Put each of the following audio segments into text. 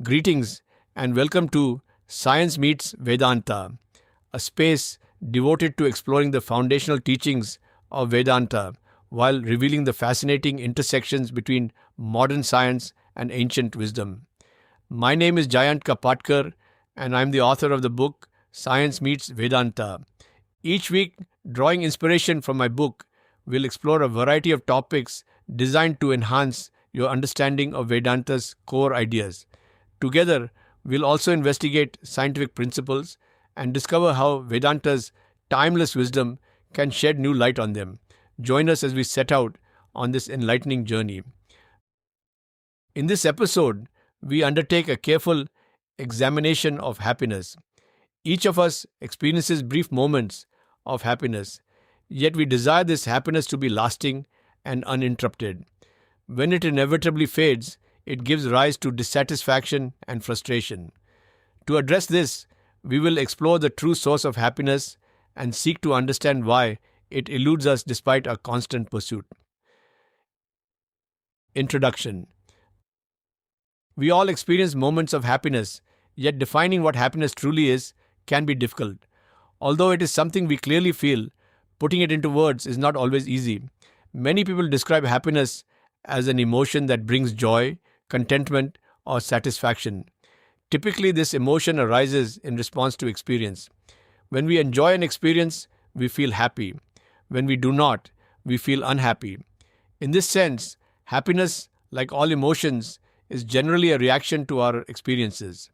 Greetings and welcome to Science Meets Vedanta, a space devoted to exploring the foundational teachings of Vedanta while revealing the fascinating intersections between modern science and ancient wisdom. My name is Jayant Kapatkar, and I'm the author of the book Science Meets Vedanta. Each week, drawing inspiration from my book, we'll explore a variety of topics designed to enhance your understanding of Vedanta's core ideas. Together, we'll also investigate scientific principles and discover how Vedanta's timeless wisdom can shed new light on them. Join us as we set out on this enlightening journey. In this episode, we undertake a careful examination of happiness. Each of us experiences brief moments of happiness, yet we desire this happiness to be lasting and uninterrupted. When it inevitably fades, it gives rise to dissatisfaction and frustration. To address this, we will explore the true source of happiness and seek to understand why it eludes us despite our constant pursuit. Introduction. We all experience moments of happiness, yet defining what happiness truly is can be difficult. Although it is something we clearly feel, putting it into words is not always easy. Many people describe happiness as an emotion that brings joy, contentment, or satisfaction. Typically, this emotion arises in response to experience. When we enjoy an experience, we feel happy. When we do not, we feel unhappy. In this sense, happiness, like all emotions, is generally a reaction to our experiences.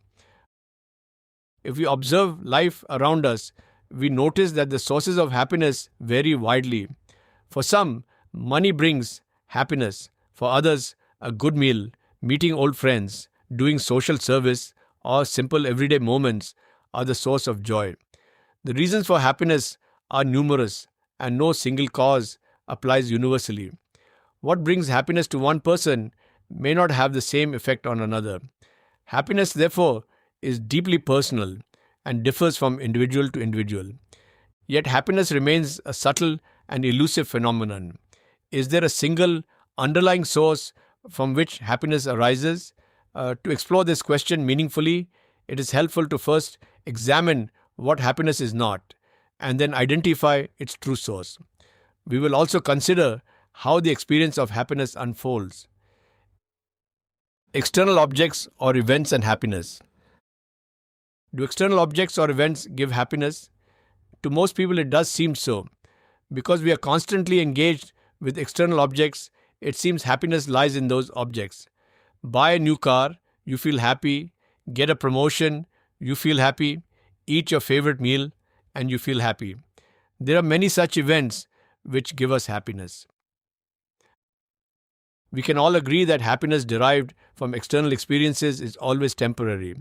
If we observe life around us, we notice that the sources of happiness vary widely. For some, money brings happiness. For others, a good meal, meeting old friends, doing social service, or simple everyday moments are the source of joy. The reasons for happiness are numerous, and no single cause applies universally. What brings happiness to one person may not have the same effect on another. Happiness, therefore, is deeply personal and differs from individual to individual. Yet happiness remains a subtle and elusive phenomenon. Is there a single underlying source from which happiness arises? To explore this question meaningfully, it is helpful to first examine what happiness is not, and then identify its true source. We will also consider how the experience of happiness unfolds. External objects or events and happiness. Do external objects or events give happiness? To most people, it does seem so. Because we are constantly engaged with external objects, it seems happiness lies in those objects. Buy a new car, you feel happy. Get a promotion, you feel happy. Eat your favorite meal, and you feel happy. There are many such events which give us happiness. We can all agree that happiness derived from external experiences is always temporary.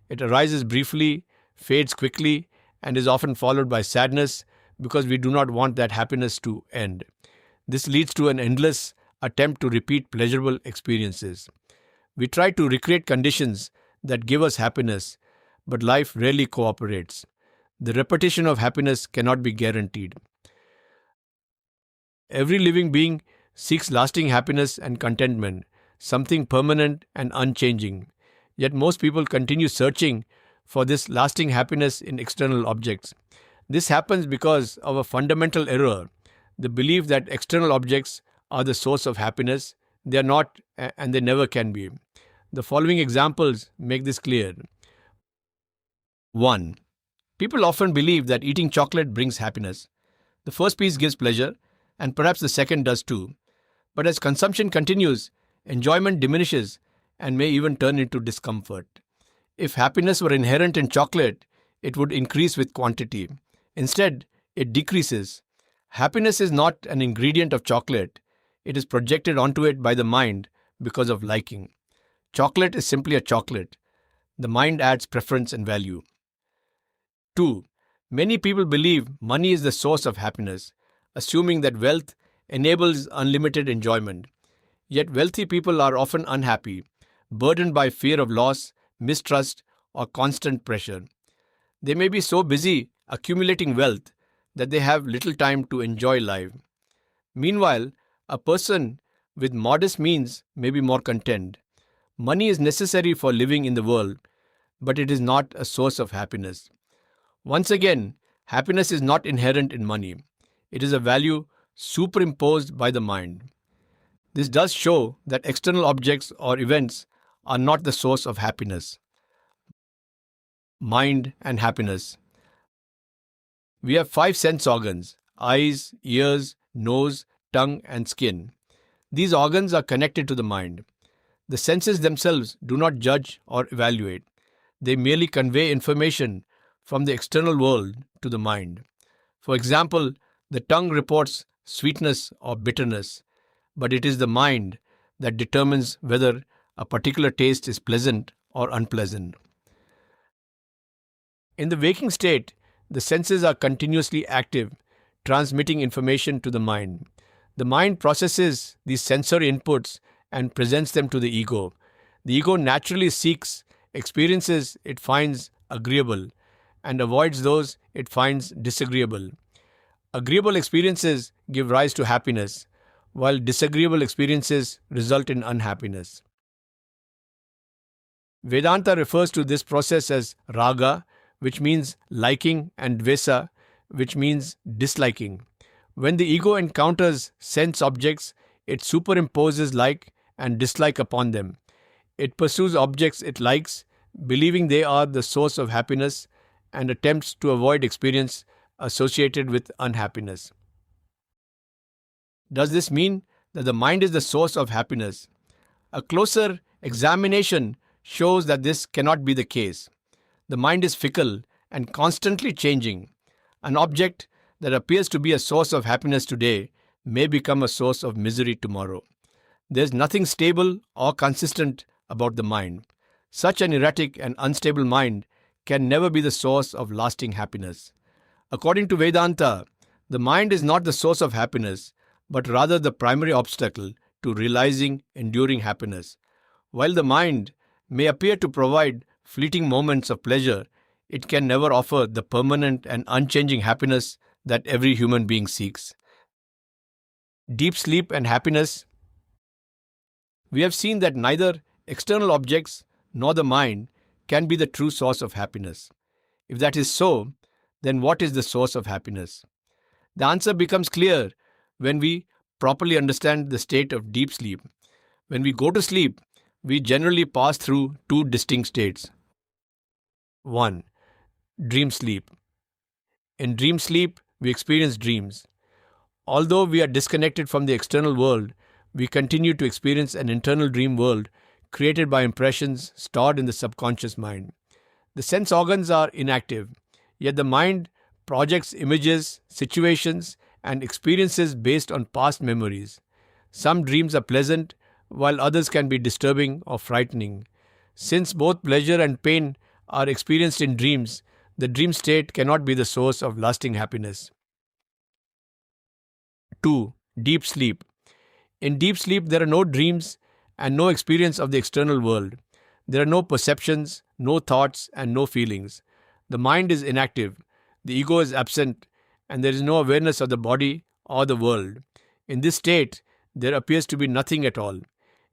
It arises briefly, fades quickly, and is often followed by sadness because we do not want that happiness to end. This leads to an endless attempt to repeat pleasurable experiences. We try to recreate conditions that give us happiness, but life rarely cooperates. The repetition of happiness cannot be guaranteed. Every living being seeks lasting happiness and contentment, something permanent and unchanging. Yet most people continue searching for this lasting happiness in external objects. This happens because of a fundamental error, the belief that external objects are the source of happiness. They are not, and they never can be. The following examples make this clear. 1. People often believe that eating chocolate brings happiness. The first piece gives pleasure, and perhaps the second does too. But as consumption continues, enjoyment diminishes and may even turn into discomfort. If happiness were inherent in chocolate, it would increase with quantity. Instead, it decreases. Happiness is not an ingredient of chocolate. It is projected onto it by the mind because of liking. Chocolate is simply a chocolate. The mind adds preference and value. 2. Many people believe money is the source of happiness, assuming that wealth enables unlimited enjoyment. Yet wealthy people are often unhappy, burdened by fear of loss, mistrust, or constant pressure. They may be so busy accumulating wealth that they have little time to enjoy life. Meanwhile, a person with modest means may be more content. Money is necessary for living in the world, but it is not a source of happiness. Once again, happiness is not inherent in money. It is a value superimposed by the mind. This does show that external objects or events are not the source of happiness. Mind and happiness. We have five sense organs: eyes, ears, nose, tongue, and skin. These organs are connected to the mind. The senses themselves do not judge or evaluate. They merely convey information from the external world to the mind. For example, the tongue reports sweetness or bitterness, but it is the mind that determines whether a particular taste is pleasant or unpleasant. In the waking state, the senses are continuously active, transmitting information to the mind. The mind processes these sensory inputs and presents them to the ego. The ego naturally seeks experiences it finds agreeable and avoids those it finds disagreeable. Agreeable experiences give rise to happiness, while disagreeable experiences result in unhappiness. Vedanta refers to this process as raga, which means liking, and dvesa, which means disliking. When the ego encounters sense objects, it superimposes like and dislike upon them. It pursues objects it likes, believing they are the source of happiness, and attempts to avoid experience associated with unhappiness. Does this mean that the mind is the source of happiness? A closer examination shows that this cannot be the case. The mind is fickle and constantly changing. An object that appears to be a source of happiness today may become a source of misery tomorrow. There is nothing stable or consistent about the mind. Such an erratic and unstable mind can never be the source of lasting happiness. According to Vedanta, the mind is not the source of happiness, but rather the primary obstacle to realizing enduring happiness. While the mind may appear to provide fleeting moments of pleasure, it can never offer the permanent and unchanging happiness that every human being seeks. Deep sleep and happiness. We have seen that neither external objects nor the mind can be the true source of happiness. If that is so, then what is the source of happiness? The answer becomes clear when we properly understand the state of deep sleep. When we go to sleep, we generally pass through two distinct states. 1. Dream sleep. In dream sleep, we experience dreams. Although we are disconnected from the external world, we continue to experience an internal dream world created by impressions stored in the subconscious mind. The sense organs are inactive, yet the mind projects images, situations, and experiences based on past memories. Some dreams are pleasant, while others can be disturbing or frightening. Since both pleasure and pain are experienced in dreams, the dream state cannot be the source of lasting happiness. 2. Deep sleep. In deep sleep, there are no dreams and no experience of the external world. There are no perceptions, no thoughts, and no feelings. The mind is inactive, the ego is absent, and there is no awareness of the body or the world. In this state, there appears to be nothing at all.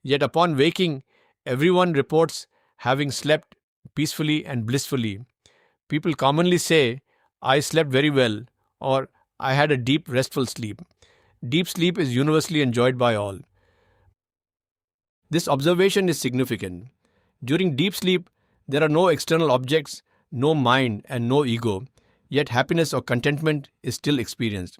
Yet upon waking, everyone reports having slept peacefully and blissfully. People commonly say, "I slept very well," or "I had a deep, restful sleep." Deep sleep is universally enjoyed by all. This observation is significant. During deep sleep, there are no external objects, no mind, and no ego, yet happiness or contentment is still experienced.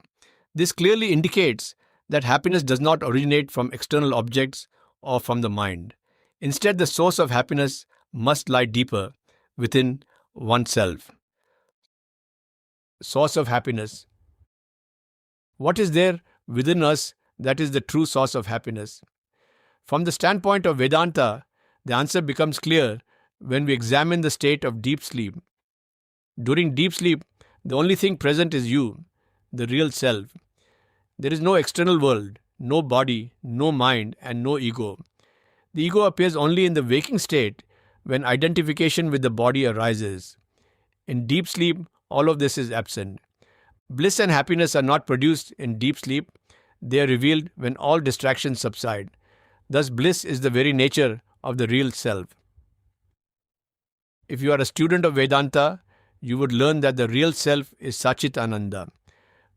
This clearly indicates that happiness does not originate from external objects or from the mind. Instead, the source of happiness must lie deeper within oneself. Source of happiness. What is there within us that is the true source of happiness? From the standpoint of Vedanta, the answer becomes clear when we examine the state of deep sleep. During deep sleep, the only thing present is you, the real self. There is no external world, no body, no mind, and no ego. The ego appears only in the waking state when identification with the body arises. In deep sleep, all of this is absent. Bliss and happiness are not produced in deep sleep. They are revealed when all distractions subside. Thus, bliss is the very nature of the real self. If you are a student of Vedanta, you would learn that the real self is Sachit Ananda.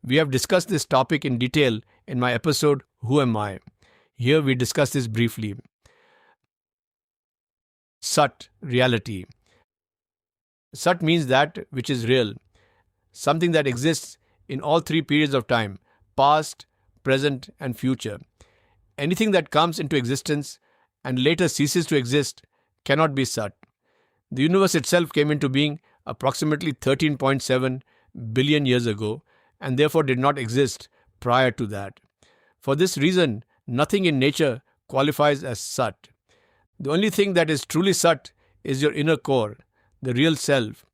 We have discussed this topic in detail in my episode, Who Am I? Here we discuss this briefly. Sat, reality. Sat means that which is real, something that exists in all three periods of time, past, present, and future. Anything that comes into existence and later ceases to exist cannot be Sat. The universe itself came into being approximately 13.7 billion years ago and therefore did not exist prior to that. For this reason, nothing in nature qualifies as Sat. The only thing that is truly Sat is your inner core, the real self.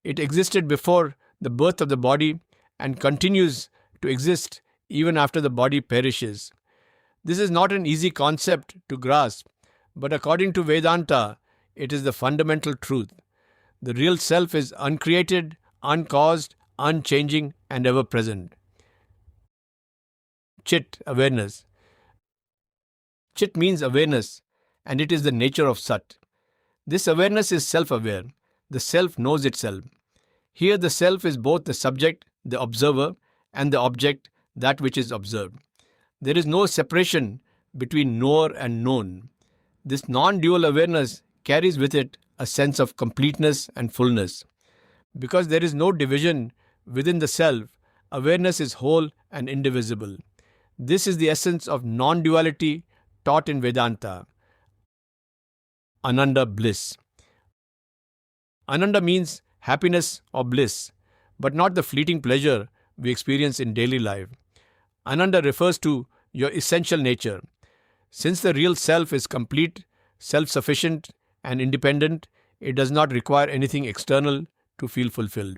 It existed before the birth of the body and continues to exist even after the body perishes. This is not an easy concept to grasp, but according to Vedanta, it is the fundamental truth. The real self is uncreated, uncaused, unchanging, and ever present. Chit, awareness. Chit means awareness, and it is the nature of Sat. This awareness is self-aware. The self knows itself. Here the self is both the subject, the observer, and the object, that which is observed. There is no separation between knower and known. This non-dual awareness carries with it a sense of completeness and fullness. Because there is no division within the self, awareness is whole and indivisible. This is the essence of non-duality taught in Vedanta. Ananda, bliss. Ananda means happiness or bliss, but not the fleeting pleasure we experience in daily life. Ananda refers to your essential nature. Since the real self is complete, self-sufficient, and independent, it does not require anything external to feel fulfilled.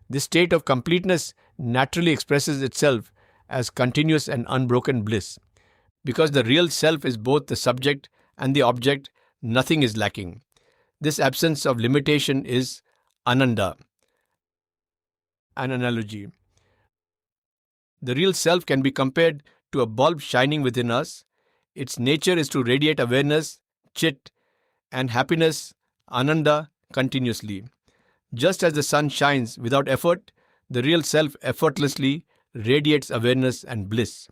This state of completeness naturally expresses itself as continuous and unbroken bliss. Because the real self is both the subject and the object, nothing is lacking. This absence of limitation is Ananda. An analogy. The real self can be compared to a bulb shining within us. Its nature is to radiate awareness, Chit, and happiness, Ananda, continuously. Just as the sun shines without effort, the real self effortlessly radiates awareness and bliss.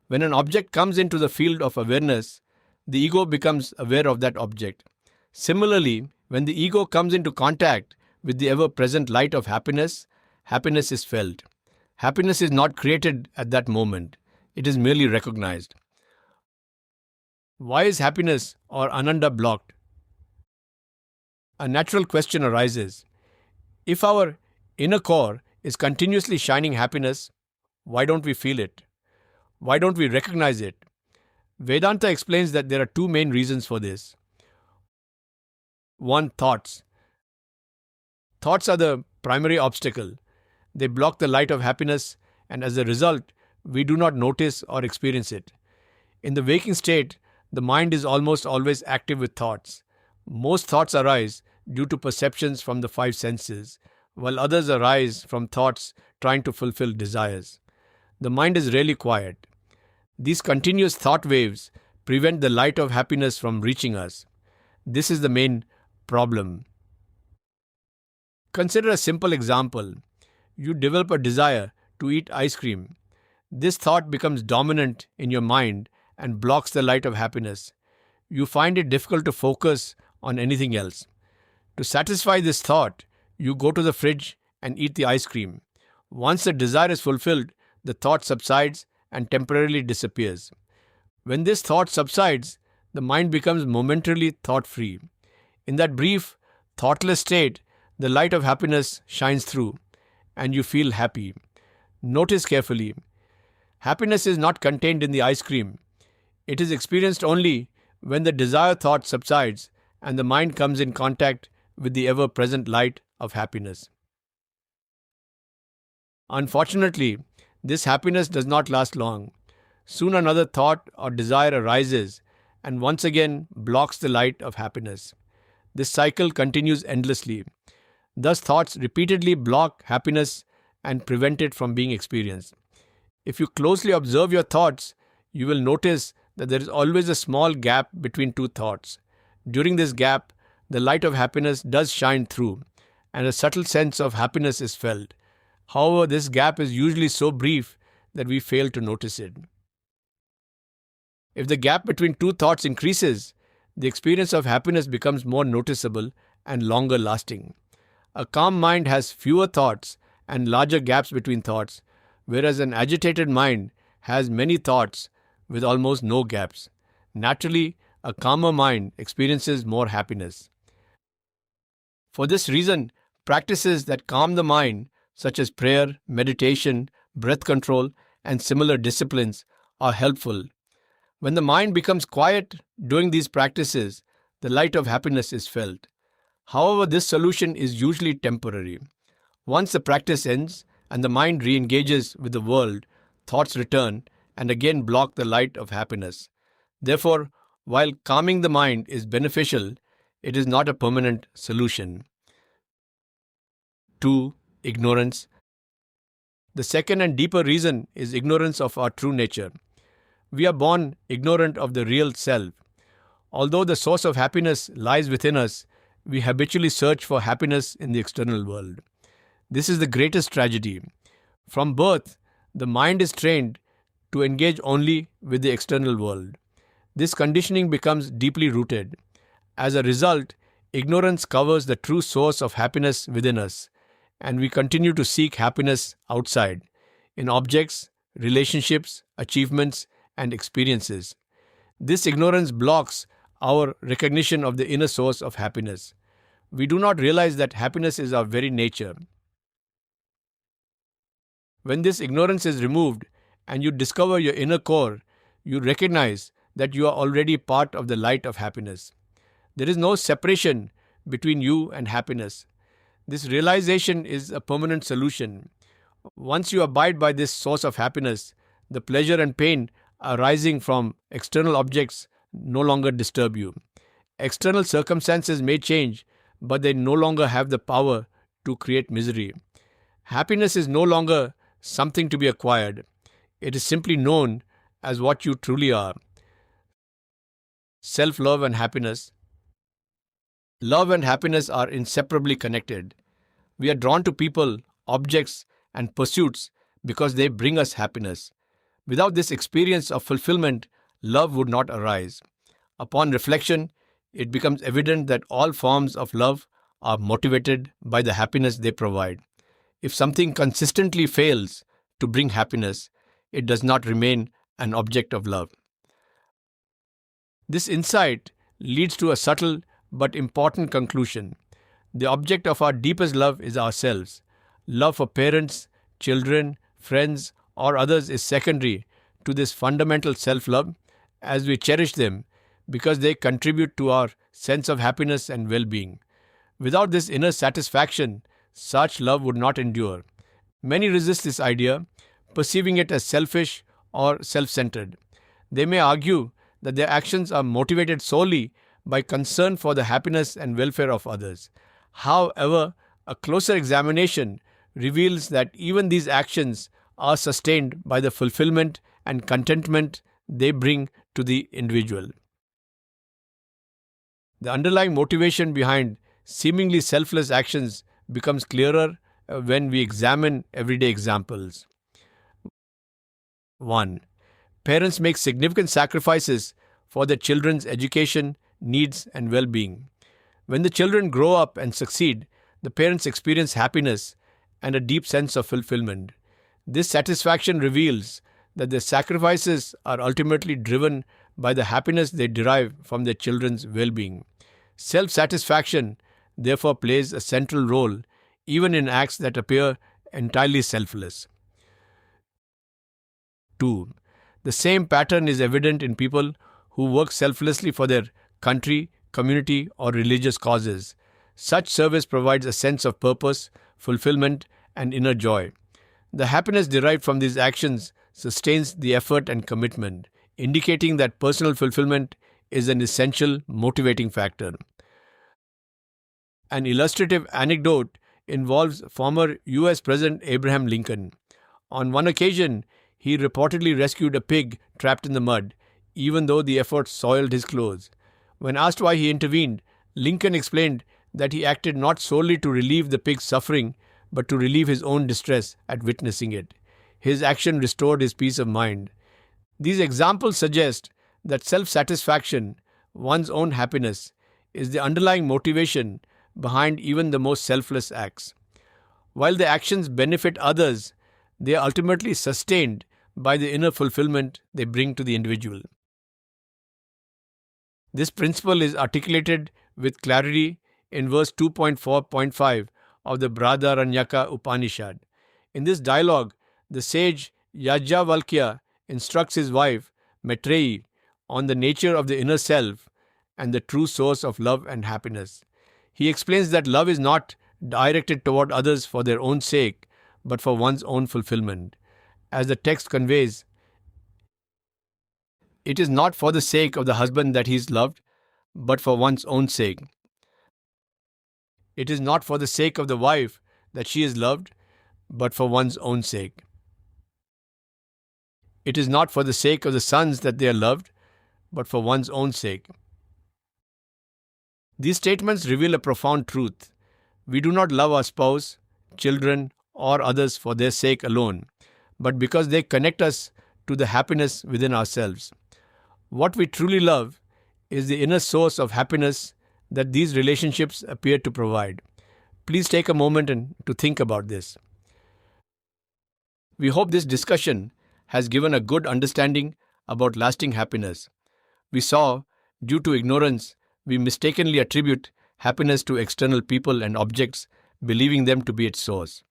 When an object comes into the field of awareness, the ego becomes aware of that object. Similarly, when the ego comes into contact with the ever-present light of happiness, happiness is felt. Happiness is not created at that moment. It is merely recognized. Why is happiness or Ananda blocked? A natural question arises. If our inner core is continuously shining happiness, why don't we feel it? Why don't we recognize it? Vedanta explains that there are two main reasons for this. One, thoughts. Thoughts are the primary obstacle. They block the light of happiness, and as a result, we do not notice or experience it. In the waking state, the mind is almost always active with thoughts. Most thoughts arise due to perceptions from the five senses, while others arise from thoughts trying to fulfill desires. The mind is rarely quiet. These continuous thought waves prevent the light of happiness from reaching us. This is the main problem. Consider a simple example. You develop a desire to eat ice cream. This thought becomes dominant in your mind and blocks the light of happiness. You find it difficult to focus on anything else. To satisfy this thought, you go to the fridge and eat the ice cream. Once the desire is fulfilled, the thought subsides and temporarily disappears. When this thought subsides, the mind becomes momentarily thought-free. In that brief, thoughtless state, the light of happiness shines through, and you feel happy. Notice carefully. Happiness is not contained in the ice cream. It is experienced only when the desire thought subsides and the mind comes in contact with the ever-present light of happiness. Unfortunately, this happiness does not last long. Soon another thought or desire arises and once again blocks the light of happiness. This cycle continues endlessly. Thus, thoughts repeatedly block happiness and prevent it from being experienced. If you closely observe your thoughts, you will notice that there is always a small gap between two thoughts. During this gap, the light of happiness does shine through, and a subtle sense of happiness is felt. However, this gap is usually so brief that we fail to notice it. If the gap between two thoughts increases, the experience of happiness becomes more noticeable and longer lasting. A calm mind has fewer thoughts and larger gaps between thoughts, whereas an agitated mind has many thoughts with almost no gaps. Naturally, a calmer mind experiences more happiness. For this reason, practices that calm the mind, such as prayer, meditation, breath control, and similar disciplines, are helpful. When the mind becomes quiet during these practices, the light of happiness is felt. However, this solution is usually temporary. Once the practice ends and the mind re-engages with the world, thoughts return and again block the light of happiness. Therefore, while calming the mind is beneficial, it is not a permanent solution. 2. Ignorance. The second and deeper reason is ignorance of our true nature. We are born ignorant of the real self. Although the source of happiness lies within us, we habitually search for happiness in the external world. This is the greatest tragedy. From birth, the mind is trained to engage only with the external world. This conditioning becomes deeply rooted. As a result, ignorance covers the true source of happiness within us, and we continue to seek happiness outside, in objects, relationships, achievements, and experiences. This ignorance blocks our recognition of the inner source of happiness. We do not realize that happiness is our very nature. When this ignorance is removed and you discover your inner core, you recognize that you are already part of the light of happiness. There is no separation between you and happiness. This realization is a permanent solution. Once you abide by this source of happiness, the pleasure and pain arising from external objects no longer disturb you. External circumstances may change, but they no longer have the power to create misery. Happiness is no longer something to be acquired. It is simply known as what you truly are. Self-love and happiness. Love and happiness are inseparably connected. We are drawn to people, objects, and pursuits because they bring us happiness. Without this experience of fulfillment, love would not arise. Upon reflection, it becomes evident that all forms of love are motivated by the happiness they provide. If something consistently fails to bring happiness, it does not remain an object of love. This insight leads to a subtle but important conclusion. The object of our deepest love is ourselves. Love for parents, children, friends, or others is secondary to this fundamental self-love, as we cherish them because they contribute to our sense of happiness and well-being. Without this inner satisfaction, such love would not endure. Many resist this idea, perceiving it as selfish or self-centered. They may argue that their actions are motivated solely by concern for the happiness and welfare of others. However, a closer examination reveals that even these actions are sustained by the fulfillment and contentment they bring to the individual. The underlying motivation behind seemingly selfless actions becomes clearer when we examine everyday examples. 1. Parents make significant sacrifices for their children's education, needs, and well-being. When the children grow up and succeed, the parents experience happiness and a deep sense of fulfillment. This satisfaction reveals that their sacrifices are ultimately driven by the happiness they derive from their children's well-being. Self-satisfaction, therefore, plays a central role even in acts that appear entirely selfless. 2. The same pattern is evident in people who work selflessly for their country, community, or religious causes. Such service provides a sense of purpose, fulfillment, and inner joy. The happiness derived from these actions sustains the effort and commitment, indicating that personal fulfillment is an essential motivating factor. An illustrative anecdote involves former US President Abraham Lincoln. On one occasion, he reportedly rescued a pig trapped in the mud, even though the effort soiled his clothes. When asked why he intervened, Lincoln explained that he acted not solely to relieve the pig's suffering, but to relieve his own distress at witnessing it. His action restored his peace of mind. These examples suggest that self-satisfaction, one's own happiness, is the underlying motivation behind even the most selfless acts. While the actions benefit others, they are ultimately sustained by the inner fulfillment they bring to the individual. This principle is articulated with clarity in verse 2.4.5 of the Brihadaranyaka Upanishad. In this dialogue, the sage Yajnavalkya instructs his wife, Maitreyi, on the nature of the inner self and the true source of love and happiness. He explains that love is not directed toward others for their own sake, but for one's own fulfillment. As the text conveys, it is not for the sake of the husband that he is loved, but for one's own sake. It is not for the sake of the wife that she is loved, but for one's own sake. It is not for the sake of the sons that they are loved, but for one's own sake. These statements reveal a profound truth. We do not love our spouse, children, or others for their sake alone, but because they connect us to the happiness within ourselves. What we truly love is the inner source of happiness that these relationships appear to provide. Please take a moment to think about this. We hope this discussion has given a good understanding about lasting happiness. We saw, due to ignorance, we mistakenly attribute happiness to external people and objects, believing them to be its source.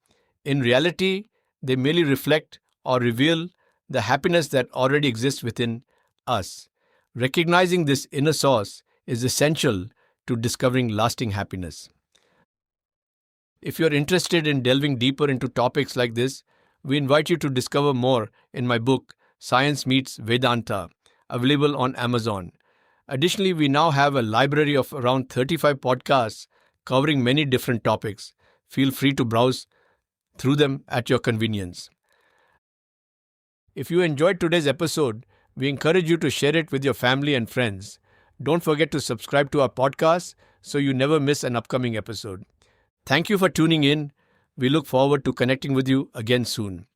In reality, they merely reflect or reveal the happiness that already exists within us. Recognizing this inner source is essential to discovering lasting happiness. If you are interested in delving deeper into topics like this, we invite you to discover more in my book, Science Meets Vedanta, available on Amazon. Additionally, we now have a library of around 35 podcasts covering many different topics. Feel free to browse through them at your convenience. If you enjoyed today's episode, we encourage you to share it with your family and friends. Don't forget to subscribe to our podcast so you never miss an upcoming episode. Thank you for tuning in. We look forward to connecting with you again soon.